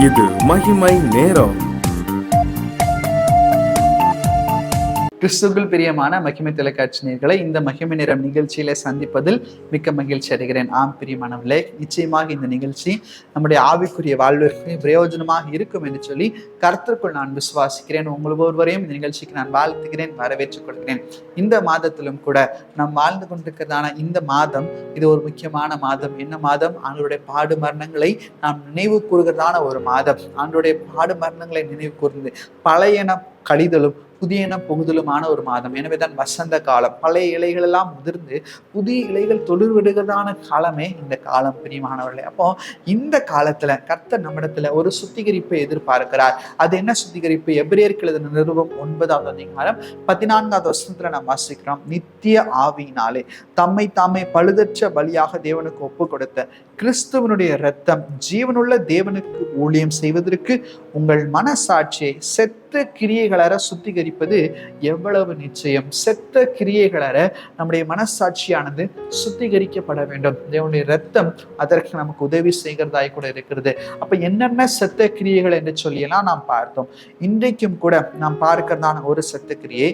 இது மகிமை நேரம். கிறிஸ்துவுக்குள் பிரியமான மகிமை தொலைக்காட்சி நேயர்களை இந்த மகிமை நேரம் நிகழ்ச்சியில சந்திப்பதில் மிக்க மகிழ்ச்சி அடைகிறேன். ஆம் பிரியமானவர்களே, நிச்சயமாக இந்த நிகழ்ச்சி நம்முடைய ஆவிக்குரிய வாழ்விற்கு பிரயோஜனமாக இருக்கும் என்று சொல்லி கர்த்தருக்குள் நான் விசுவாசிக்கிறேன். உங்கள் ஒவ்வொருவரையும் இந்த நிகழ்ச்சிக்கு நான் வாழ்த்துகிறேன், வரவேற்றுக் கொள்கிறேன். இந்த மாதத்திலும் கூட நாம் வாழ்ந்து கொண்டிருக்கிறதான இந்த மாதம் இது ஒரு முக்கியமான மாதம். என்ன மாதம்? ஆண்டவருடைய பாடு மரணங்களை நாம் நினைவு கூறுகிறதான ஒரு மாதம். ஆண்டவருடைய பாடு மரணங்களை நினைவு கூர்ந்து பழையன கழிதலும் புதியன புகுதலுமான ஒரு மாதம். எனவேதான் வசந்த காலம். பழைய இலைகள் எல்லாம் முதிர்ந்து புதிய இலைகள் தொழில் விடுகிறதான காலமே இந்த காலம் பிரியமானவர்களே. அப்போ இந்த காலத்துல கர்த்தர் நம்மிடத்துல ஒரு சுத்திகரிப்பை எதிர்பார்க்கிறார். அது என்ன சுத்திகரிப்பு? எபிரேயருக்கு எழுதின நிருபம் 9வது அதிகாரம் 14வது வசனத்துல நாம் வாசிக்கிறோம். நித்திய ஆவியினாலே தம்மை தாமே பழுதற்ற பலியாக தேவனுக்கு ஒப்பு கொடுத்த கிறிஸ்துவனுடைய இரத்தம் ஜீவனுள்ள தேவனுக்கு ஊழியம் செய்வதற்கு உங்கள் மனசாட்சியை செத்த கிரியைகளற சுத்திகரிப்பது எவ்வளவு நிச்சயம். செத்த கிரியைகளற நம்முடைய மனசாட்சியானது சுத்திகரிக்கப்பட வேண்டும். தேவனுடைய இரத்தம் அதற்கு நமக்கு உதவி செய்கிறதாய் கூட இருக்கிறது. அப்ப என்னென்ன செத்த கிரியைகள் என்று சொல்லியெல்லாம் நாம் பார்த்தோம். இன்றைக்கும் கூட நாம் பார்க்கிறதான ஒரு செத்த கிரியை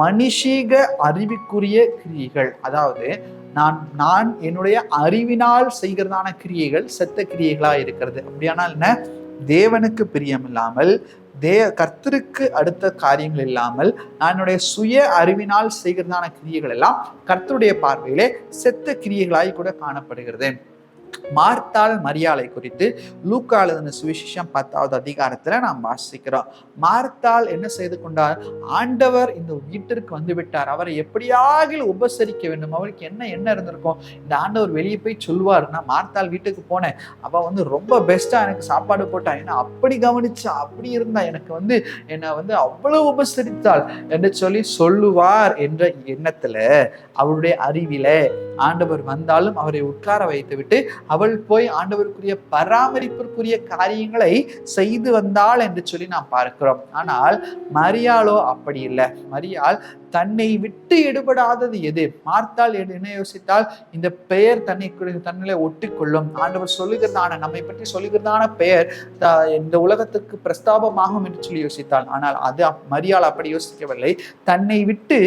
மனுஷீக அறிவுக்குரிய கிரியைகள். அதாவது நான் என்னுடைய அறிவினால் செய்கிறதான கிரியைகள் செத்த கிரியைகளா இருக்கிறது. அப்படியானால் என்ன? தேவனுக்கு பிரியம் இல்லாமல் கர்த்தருக்கு அடுத்த காரியங்கள் இல்லாமல் நான் என்னுடைய சுய அறிவினால் செய்கிறதான கிரியைகள் எல்லாம் கர்த்தருடைய பார்வையிலே செத்த கிரியைகளாய் கூட காணப்படுகிறது. மார்த்தாள் மரியாளை குறித்து லூக்கா எழுதின சுவிசேஷம் 10வது அதிகாரத்துல நாம் வாசிக்கிறோம். மார்த்தாள் என்ன செய்து கொண்டார்? ஆண்டவர் இந்த வீட்டிற்கு வந்து விட்டார், அவரை எப்படியாக உபசரிக்க வேண்டும். அவருக்கு என்ன இருந்திருக்கும்? இந்த ஆண்டவர் வெளியே போய் சொல்லுவார், நான் மார்த்தாள் வீட்டுக்கு போனேன், அவ ரொம்ப பெஸ்டா எனக்கு சாப்பாடு போட்டா, என்ன அப்படி கவனிச்சா, அப்படி இருந்தா, எனக்கு என்னை அவ்வளவு உபசரித்தாள் என்று சொல்லி சொல்லுவார் என்ற எண்ணத்துல அவருடைய அறிவில ஆண்டவர் வந்தாலும் அவரை உட்கார வைத்து விட்டு அவள் போய் ஆண்டவருக்குரிய பராமரிப்பிற்குரிய காரியங்களை செய்து வந்தாள் என்று சொல்லி நாம் பார்க்கிறோம். ஆனால் மரியாளோ அப்படி இல்லை. மரியாள் தன்னை விட்டு எடுபடாதது எது? மார்த்தாள் என்ன யோசித்தால், இந்த பெயர் தன்னிலே ஒட்டிக்கொள்ளும், ஆண்டவர் சொல்லுகிறதான நம்மை பற்றி சொல்லுகிறதான பெயர் இந்த உலகத்துக்கு பிரஸ்தாபமாகும் என்று சொல்லி யோசித்தாள். ஆனால் அது மரியாள் அப்படி யோசிக்கவில்லை. தன்னை விட்டு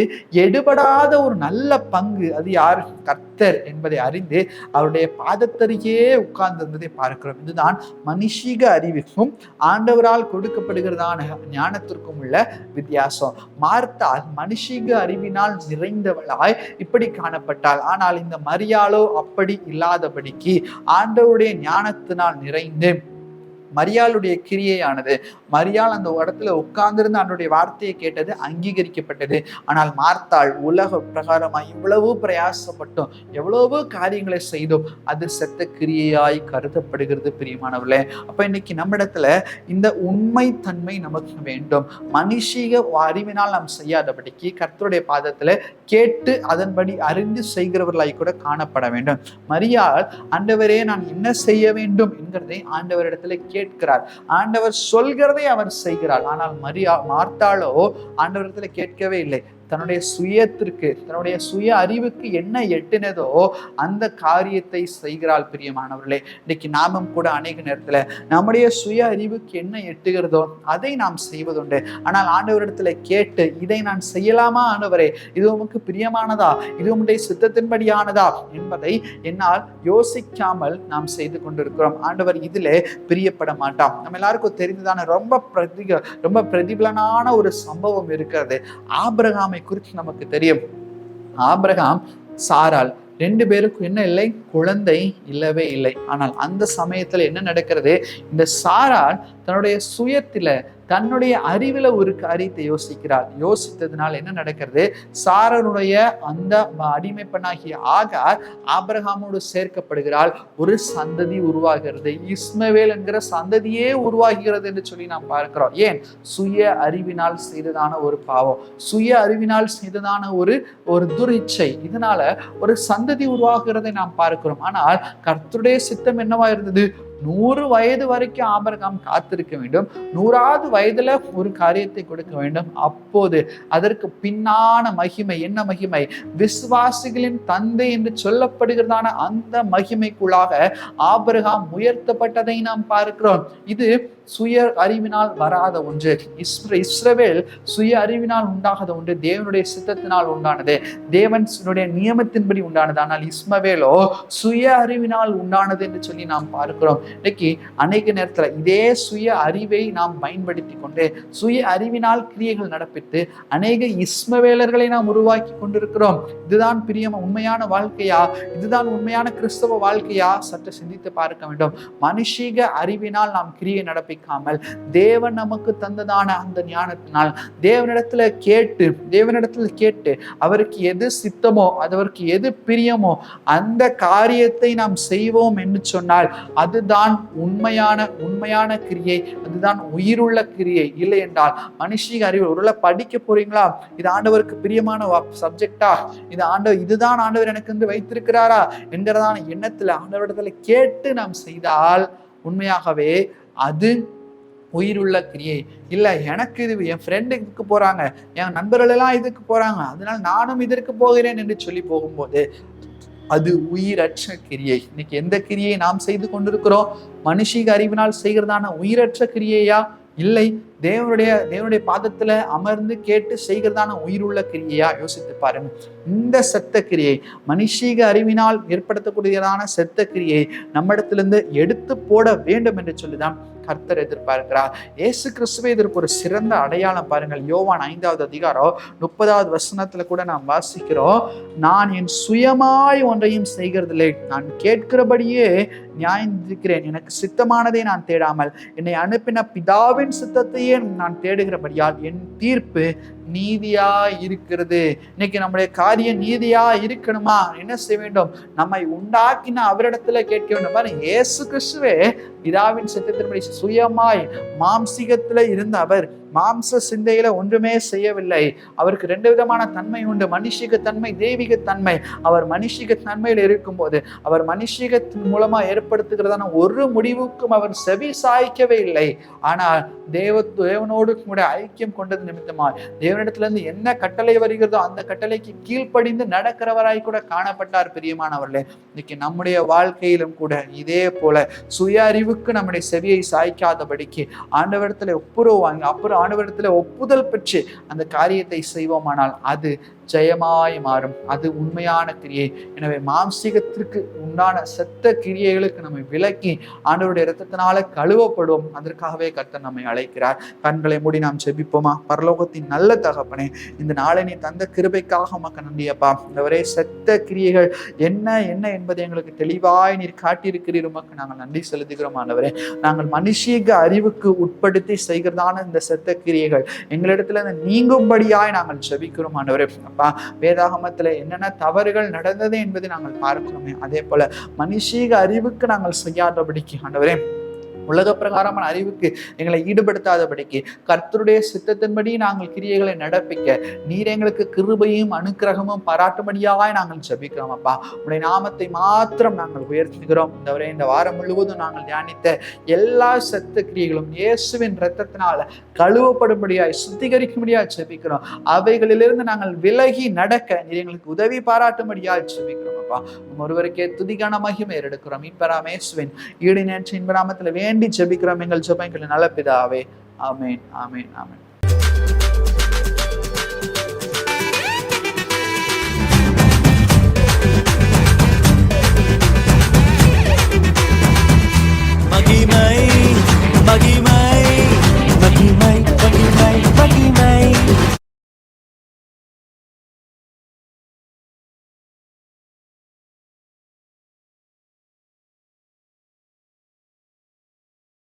எடுபடாத ஒரு நல்ல பங்கு அது யார்? கர்த்தர் என்பதை அறிந்து அவருடைய பாதத்தருகே உட்கார்ந்திருந்ததை பார்க்கிறோம். இதுதான் மனுஷீக அறிவுக்கும் ஆண்டவரால் கொடுக்கப்படுகிறதான ஞானத்திற்கும் உள்ள வித்தியாசம். மார்த்தாள் மனுஷ அறிவினால் நிறைந்தவளாய் இப்படி காணப்பட்டாள். ஆனால் இந்த மரியாளோ அப்படி இல்லாதபடிக்கு ஆண்டவருடைய ஞானத்தினால் நிறைந்து மரியாளுடைய கிரியையானது, மரியாள் அந்த இடத்துல உட்கார்ந்திருந்து அவனுடைய வார்த்தையை கேட்டது அங்கீகரிக்கப்பட்டது. ஆனால் மார்த்தாள் உலக பிரகாரமாய் இவ்வளவு பிரயாசப்பட்டோம், எவ்வளவு காரியங்களை செய்தோம், அது செத்த கிரியையாய் கருதப்படுகிறது பிரியமானவர்களே. அப்ப இன்னைக்கு நம்ம இடத்துல இந்த உண்மை தன்மை நமக்கு வேண்டும். மனுஷீக அறிவினால் நாம் செய்யாதபடிக்கு கர்த்தருடைய பாதத்துல கேட்டு அதன்படி அறிந்து செய்கிறவர்களாய் கூட காணப்பட வேண்டும். மரியாள் ஆண்டவரே நான் என்ன செய்ய வேண்டும் என்கிறதை ஆண்டவரிடத்துல கேட்கிறார். ஆண்டவர் சொல்கிறதை அவர் செய்கிறார். ஆனால் மார்த்தாளோ ஆண்டவரிடத்துல கேட்கவே இல்லை. தன்னுடைய சுயத்திற்கு, தன்னுடைய சுய அறிவுக்கு என்ன எட்டினதோ அந்த காரியத்தை செய்கிறாள் பிரியமானவர்களே. இன்னைக்கு நாமும் கூட அநேக நேரத்துல நம்முடைய சுய அறிவுக்கு என்ன எட்டுகிறதோ அதை நாம் செய்வதுண்டு. ஆனால் ஆண்டவரிடத்துல கேட்டு இதை நான் செய்யலாமா ஆண்டவரே, இது உமக்கு பிரியமானதா, இது உம்முடைய சித்தத்தின்படியானதா என்பதை என்னால் யோசிக்காமல் நாம் செய்து கொண்டிருக்கிறோம். ஆண்டவர் இதிலே பிரியப்பட மாட்டான். நம்ம எல்லாருக்கும் தெரிந்ததான ரொம்ப பிரதிபலனான ஒரு சம்பவம் இருக்கிறது. ஆபிரகாம் குறித்து நமக்கு தெரியும். ஆபிரகாம் சாராள் 2 பேருக்கும் என்ன இல்லை? குழந்தை இல்லவே இல்லை. ஆனால் அந்த சமயத்துல என்ன நடக்கிறது? இந்த சாராள் தன்னுடைய சுயத்துல தன்னுடைய அறிவுல ஒரு காரியத்தை யோசிக்கிறாள். யோசித்ததுனால என்ன நடக்கிறது? சாரனுடைய அந்த அடிமை பெண்ணாகிய ஆகார் ஆபிரகாமோடு சேர்க்கப்படுகிறாள். ஒரு சந்ததி உருவாகிறது. இஸ்மவேல் என்கிற சந்ததியே உருவாகிறது என்று சொல்லி நாம் பார்க்கிறோம். ஏன்? சுய அறிவினால் செய்ததான ஒரு பாவம், சுய அறிவினால் செய்ததான ஒரு துரிச்சை, இதனால ஒரு சந்ததி உருவாகிறதை நாம் பார்க்கிறோம். ஆனால் கர்த்தருடைய சித்தம் என்னவா இருந்தது? 100 வயது வரைக்கும் ஆபிரகாம் காத்திருக்க வேண்டும். 100வது வயதுல ஒரு காரியத்தை கொடுக்க வேண்டும். அப்போது அதற்கு பின்னான மகிமை என்ன மகிமை? விசுவாசிகளின் தந்தை என்று சொல்லப்படுகிறதான அந்த மகிமைக்குள்ளாக ஆபிரகாம் உயர்த்தப்பட்டதை நாம் பார்க்கிறோம். இது சுய அறிவினால் வராத ஒன்று. இஸ்ரவேல் சுய அறிவினால் உண்டாகாத ஒன்று, தேவனுடைய சித்தத்தினால் உண்டானது, தேவனுடைய நியமத்தின்படி உண்டானது. ஆனால் இஸ்மவேலோ சுய அறிவினால் உண்டானது என்று சொல்லி நாம் பார்க்கிறோம். இன்னைக்கு அநேக நேரத்துல இதே சுய அறிவை நாம் பயன்படுத்தி கொண்டு சுய அறிவினால் கிரியைகள் நடப்பித்து அநேக இஸ்மவேலர்களை நாம் உருவாக்கி கொண்டிருக்கிறோம். இதுதான் பிரியமா உண்மையான வாழ்க்கையா? இதுதான் உண்மையான கிறிஸ்தவ வாழ்க்கையா? சற்று சிந்தித்து பார்க்க வேண்டும். மனுஷீக அறிவினால் நாம் கிரியை நடப்பிக்காமல் தேவன் நமக்கு தந்ததான அந்த ஞானத்தினால் தேவனிடத்துல கேட்டு அவருக்கு எது சித்தமோ, அவருக்கு எது பிரியமோ அந்த காரியத்தை நாம் செய்வோம் என்று சொன்னால் அதுதான் உண்மையான கிரியை, அதுதான் உயிருள்ள கிரியை. இல்லை என்றால் மனுஷீக அறிவு ஒருவேளை படிக்க போறீங்களா, இது ஆண்டவருக்கு பிரியமான சப்ஜெக்டா, இது ஆண்டவர், இதுதான் ஆண்டவர் எனக்கு வந்து வைத்திருக்கிறாரா என்கிறதான எண்ணத்துல ஆண்டவரிடத்துல கேட்டு நாம் செய்தால் உண்மையாகவே அது உயிருள்ள கிரியை. இல்லை எனக்கு இது என் ஃப்ரெண்டு இதுக்கு போறாங்க, என் நண்பர்கள் எல்லாம் இதுக்கு போறாங்க, அதனால நானும் இதற்கு போகிறேன் என்று சொல்லி போகும்போது அது உயிரற்ற கிரியை. இன்னைக்கு எந்த கிரியை நாம் செய்து கொண்டிருக்கிறோம்? மனுஷீக அறிவினால் செய்கிறதான உயிரற்ற கிரியையா? இல்லை, தேவனுடைய பாதத்துல அமர்ந்து கேட்டு செய்கிறதான உயிருள்ள கிரியையா? யோசித்து பாருங்க. இந்த செத்த கிரியை, மனுஷீக அறிவினால் ஏற்படுத்தக்கூடியதான செத்த கிரியை நம்மிடத்திலிருந்து எடுத்து போட வேண்டும் என்று சொல்லிதான் கர்த்தர் எதிர்பார்க்கிறார். இயேசு கிறிஸ்துவை இதற்கு ஒரு சிறந்த அடையாளம் பாருங்கள். யோவான் 5வது அதிகாரம் 30வது வசனத்துல கூட நாம் வாசிக்கிறோம், நான் என் சுயமாய் ஒன்றையும் செய்கிறதில்லை, நான் கேட்கிறபடியே நியாயந்திருக்கிறேன், எனக்கு சித்தமானதை நான் தேடாமல் என்னை அனுப்பின பிதாவின் சித்தத்தையே நான் தேடுகிறபடியால் என் தீர்ப்பு நீதியா இருக்கிறது. இன்னைக்கு நம்முடைய காரியம் நீதியா இருக்கணுமா? என்ன செய்ய வேண்டும்? நம்மை உண்டாக்கின அவரிடத்துல கேட்க வேண்டும். பாருங்க, இயேசு கிறிஸ்துவே பிதாவின் சித்தத்தின்படி சுயமாய் மாம்சீகத்துல இருந்த அவர் மாம்ச சிந்தையில ஒன்றுமே செய்யவில்லை. அவருக்கு 2 விதமான தன்மை உண்டு, மனுஷிக தன்மை, தெய்வீக தன்மை. அவர் மனுஷிக தன்மையில் இருக்கும் போது அவர் மனுஷிகத்தின் மூலமா ஏற்படுத்துகிறதான ஒரு முடிவுக்கும் அவர் செவி சாய்க்கவே இல்லை. ஆனால் தேவனோடு கூட ஐக்கியம் கொண்டது நிமித்தமா தேவனிடத்துல இருந்து என்ன கட்டளை வருகிறதோ அந்த கட்டளைக்கு கீழ்ப்படிந்து நடக்கிறவராய் கூட காணப்பட்டார். பிரியமானவர்களே, இன்னைக்கு நம்முடைய வாழ்க்கையிலும் கூட இதே போல சுய அறிவுக்கு நம்முடைய செவியை சாய்க்காதபடிக்கு ஆண்டவரிடத்துல ஒப்புரவு வாங்கி அப்புறம் ஆண்டவரிடத்துல ஒப்புதல் பெற்று அந்த காரியத்தை செய்வோமானால் அது ஜெயமாய் மாறும். அது உண்மையான கிரியை. எனவே மாம்சீகத்திற்கு உண்டான செத்த கிரியைகளுக்கு நம்மை விலக்கி ஆண்டவருடைய இரத்தத்தினால கழுவப்படுவோம். அதற்காகவே கர்த்தர் நம்மை அழைக்கிறார். கண்களை மூடி நாம் ஜெபிப்போமா? பரலோகத்தின் நல்ல தகப்பனே, இந்த நாளை நீ தந்த கிருபைக்காக உமக்கு நன்றியப்பா. இந்த செத்த கிரியைகள் என்ன என்ன என்பதை எங்களுக்கு தெளிவாய் நீர் காட்டியிருக்கிறீர். உமக்கு நாங்கள் நன்றி செலுத்துகிறோம் ஆண்டவரே. நாங்கள் மனுஷீக அறிவுக்கு உட்படுத்தி செய்கிறதான இந்த செத்த கிரியைகள் எங்களிடத்துல நீங்கும்படியாய் நாங்கள் ஜெபிக்கிறோம் ஆண்டவரே. வேதாகமத்துல என்னென்ன தவறுகள் நடந்தது என்பதை நாங்கள் பார்க்கிறோமே, அதே போல மனுஷீக அறிவுக்கு நாங்கள் செய்யாதபடிக்கு ஆண்டவரே, உலக பிரகாரமான அறிவுக்கு எங்களை ஈடுபடுத்தாதபடிக்கு கர்த்தருடைய சித்தத்தின்படி நாங்கள் கிரியைகளை நடப்பிக்க நீர் எங்களுக்கு கிருபையும் அனுக்கிரகமும் பாராட்டும்படியாய் நாங்கள் ஜெபிக்கிறோம் அப்பா. உடைய நாமத்தை மாத்திரம் நாங்கள் உயர்த்துகிறோம். இந்த வாரம் முழுவதும் நாங்கள் தியானித்த எல்லா செத்த கிரியைகளும் இயேசுவின் இரத்தத்தினால கழுவப்படும்படியாய் சுத்திகரிக்கும்படியாய் ஜெபிக்கிறோம். அவைகளிலிருந்து நாங்கள் விலகி நடக்க நீர் எங்களுக்கு உதவி பாராட்டும்படியாய் ஜெபிக்கிறோம் அப்பா. ஒருவருக்கே துதிக்கான மகிமை எடுக்கிறோம். மீட்பராம் இயேசுவின் ஈடு நேற்று இன்ப நாமத்தில் வேண்டி ஜெபிக்கிறோம் எங்கள் ஜெபங்கள் நல்ல பிதாவே. ஆமென், ஆமென், ஆமென். மகிமை